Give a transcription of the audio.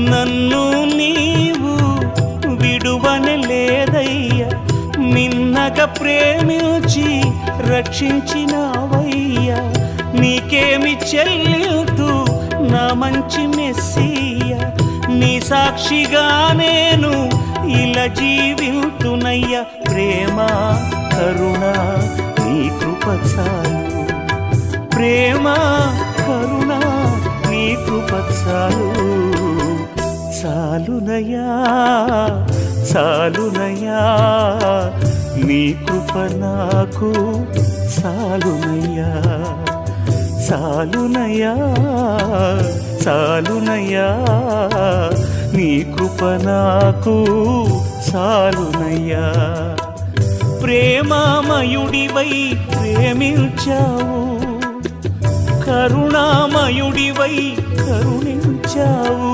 నన్ను నీవు విడువని లేదయ్యా, మిన్నగా ప్రేమించి రక్షించినావయ్యా. నీకేమి చెల్లితూ నా మంచి మెస్సియా, నీ సాక్షిగా నేను ఇలా జీవితునయ్యా. ప్రేమ కరుణ నీ కృప చాలు, ప్రేమ కరుణ నీ కృప చాలు. చాలునయ్యా చాలునయ్యా, నీ కృప నాకు చాలునయ్యా. చాలునయ్యా చాలునయ్యా, నీ కృప నాకు చాలునయ్యా. ప్రేమామయుడివై ప్రేమించావు, కరుణామయుడివై కరుణించావు.